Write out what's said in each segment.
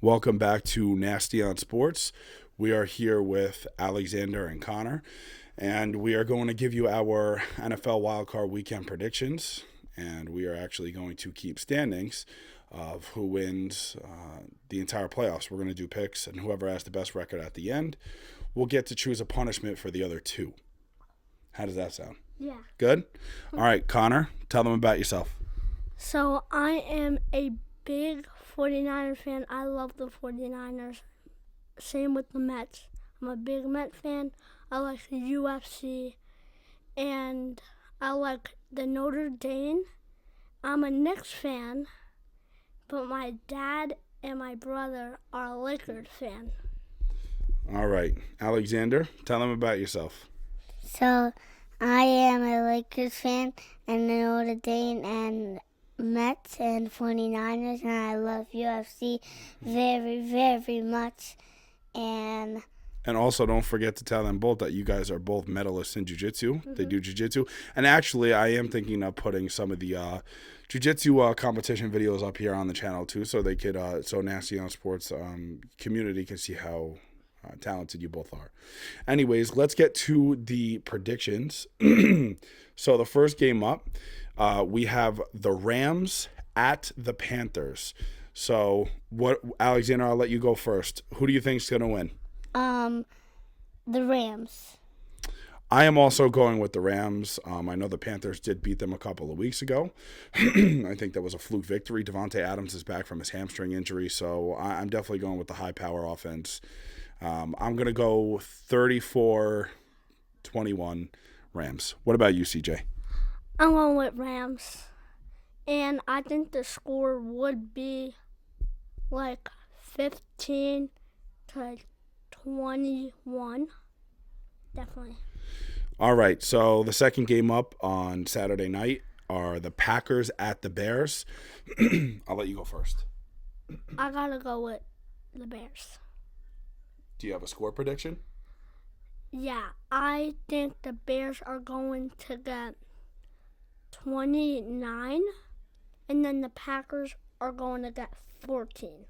Welcome back to Nasty on Sports. We are here with Alexander and Connor, and we are going to give you our NFL Wildcard weekend predictions. And we are actually going to keep standings of who wins the entire playoffs. We're going to do picks, and whoever has the best record at the end will get to choose a punishment for the other two. How does that sound? Yeah. Good? All right, Connor, tell them about yourself. So I am a big 49er fan. I love the 49ers. Same with the Mets. I'm a big Met fan. I like the UFC. And I like the Notre Dame. I'm a Knicks fan. But my dad and my brother are a Lakers fan. All right, Alexander, tell them about yourself. So, I am a Lakers fan and the Notre Dame and Mets and 49ers, and I love UFC very, very much. And also, don't forget to tell them both that you guys are both medalists in jiu-jitsu. They do jiu-jitsu. And actually, I am thinking of putting some of the jiu-jitsu competition videos up here on the channel, too, so they could, so Nasty on Sports community can see how talented you both are. Anyways, let's get to the predictions. So the first game up, we have the Rams at the Panthers. So what, Alexander, I'll let you go first. Who do you think is going to win? the Rams. I am also going with the Rams. I know the Panthers did beat them a couple of weeks ago. I think that was a fluke victory. Devontae Adams is back from his hamstring injury, so I'm definitely going with the high-power offense. I'm going to go 34-21 Rams. What about you, CJ? I'm going with Rams. And I think the score would be like 15 to 21. Definitely. All right, so the second game up on Saturday night are the Packers at the Bears. I'll let you go first. I got to go with the Bears. Do you have a score prediction? Yeah, I think the Bears are going to get 29, and then the Packers are going to get 14.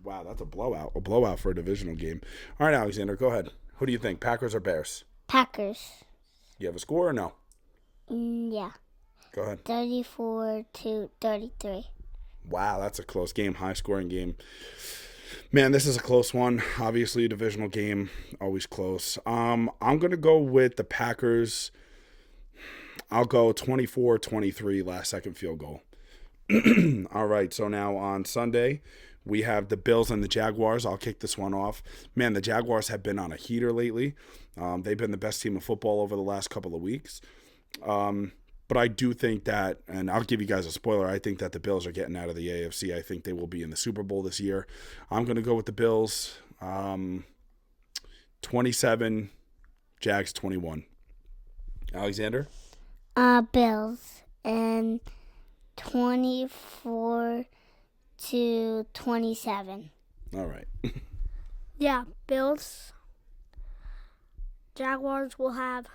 Wow, that's a blowout for a divisional game. All right, Alexander, go ahead. Who do you think, Packers or Bears? Packers. You have a score or no? Yeah. Go ahead. 34-33. Wow, that's a close game, high-scoring game. Man, this is a close one. Obviously, a divisional game, always close. I'm going to go with the Packers. I'll go 24-23, last-second field goal. All right, so now on Sunday, we have the Bills and the Jaguars. I'll kick this one off. Man, the Jaguars have been on a heater lately. They've been the best team of football over the last couple of weeks. But I do think that, and I'll give you guys a spoiler, I think that the Bills are getting out of the AFC. I think they will be in the Super Bowl this year. I'm going to go with the Bills. 27, Jags 21. Alexander? Bills. And 24-27. All right. Yeah, Bills. Jaguars will have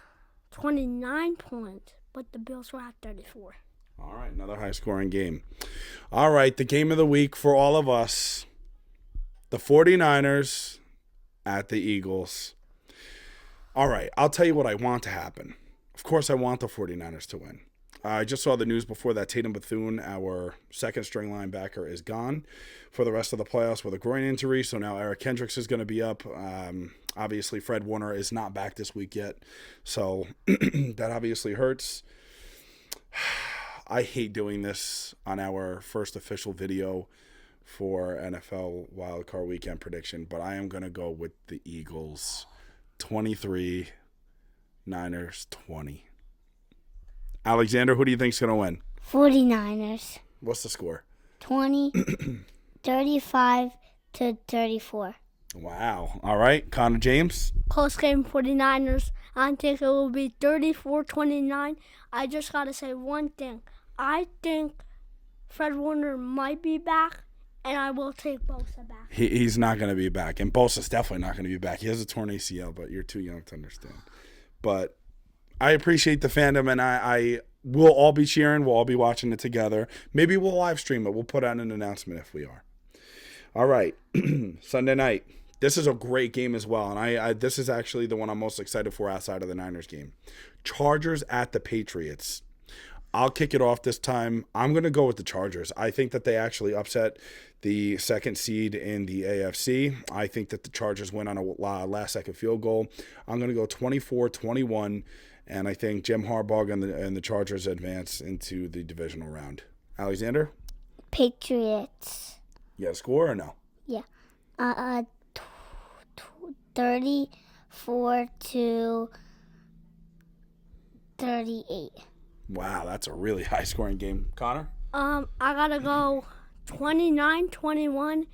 29 points, but the Bills will have 34. All right, another high-scoring game. All right, the game of the week for all of us, the 49ers at the Eagles. All right, I'll tell you what I want to happen. Of course, I want the 49ers to win. I just saw the news before that Tatum Bethune, our second-string linebacker, is gone for the rest of the playoffs with a groin injury. So now Eric Kendricks is going to be up. Obviously, Fred Warner is not back this week yet. So that obviously hurts. I hate doing this on our first official video for NFL Wildcard Weekend prediction, but I am going to go with the Eagles. 23, Niners 20. Alexander, who do you think is going to win? 49ers. What's the score? 35-34. Wow. All right. Connor James? Close game, 49ers. I think it will be 34-29. I just got to say one thing. I think Fred Warner might be back, and I will take Bosa back. He's not going to be back. And Bosa's definitely not going to be back. He has a torn ACL, but you're too young to understand. But I appreciate the fandom, and I will all be cheering. We'll all be watching it together. Maybe we'll live stream it. We'll put out an announcement if we are. All right, Sunday night. This is a great game as well, and I this is actually the one I'm most excited for outside of the Niners game. Chargers at the Patriots. I'll kick it off this time. I'm going to go with the Chargers. I think that they actually upset the second seed in the AFC. I think that the Chargers win on a last-second field goal. I'm going to go 24-21, and I think Jim Harbaugh and the Chargers advance into the divisional round. Alexander? Patriots. You got a score or no? Yeah. 34-38. Wow, that's a really high-scoring game. Connor? I gotta go 29-21,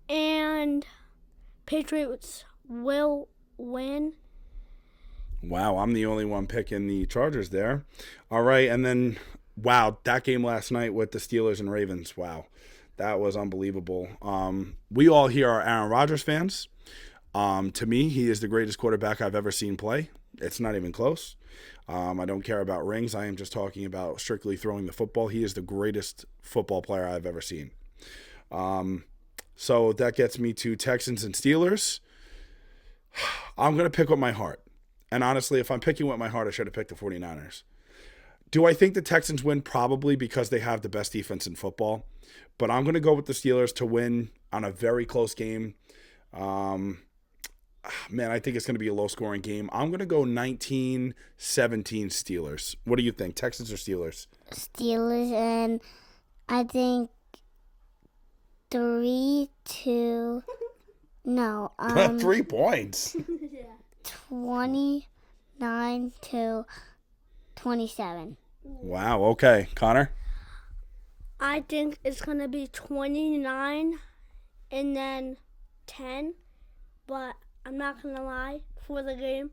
and Patriots will win. Wow, I'm the only one picking the Chargers there. All right, and then, wow, that game last night with the Steelers and Ravens, wow, that was unbelievable. We all here are Aaron Rodgers fans. To me, he is the greatest quarterback I've ever seen play. It's not even close. I don't care about rings. I am just talking about strictly throwing the football. He is the greatest football player I've ever seen. So that gets me to Texans and Steelers. I'm going to pick with my heart. And honestly, if I'm picking with my heart, I should have picked the 49ers. Do I think the Texans win? Probably, because they have the best defense in football. But I'm going to go with the Steelers to win on a very close game. Man, I think it's going to be a low-scoring game. I'm going to go 19-17 Steelers. What do you think, Texans or Steelers? Steelers, and I think 3-2. No, 3 points. 29-27. Wow, okay. Connor? I think it's gonna be 29 and then 10, but I'm not gonna lie, for the game,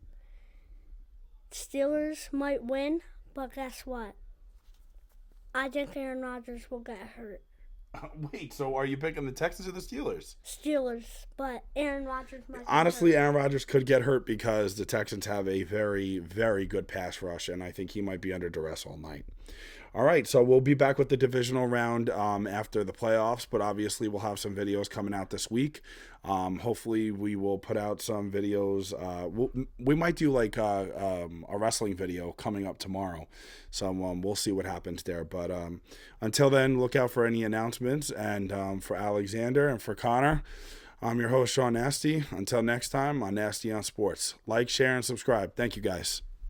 Steelers might win, but guess what? I think Aaron Rodgers will get hurt. Wait, so are you picking the Texans or the Steelers? Steelers, but Aaron Rodgers might get Honestly, hurt. Aaron Rodgers could get hurt because the Texans have a very, very good pass rush, and I think he might be under duress all night. All right, so we'll be back with the divisional round after the playoffs, but obviously we'll have some videos coming out this week. Hopefully we will put out some videos. We might do like a wrestling video coming up tomorrow. So we'll see what happens there. But until then, look out for any announcements. And for Alexander and for Connor, I'm your host, Sean Nasty. Until next time on Nasty on Sports. Like, share, and subscribe. Thank you, guys.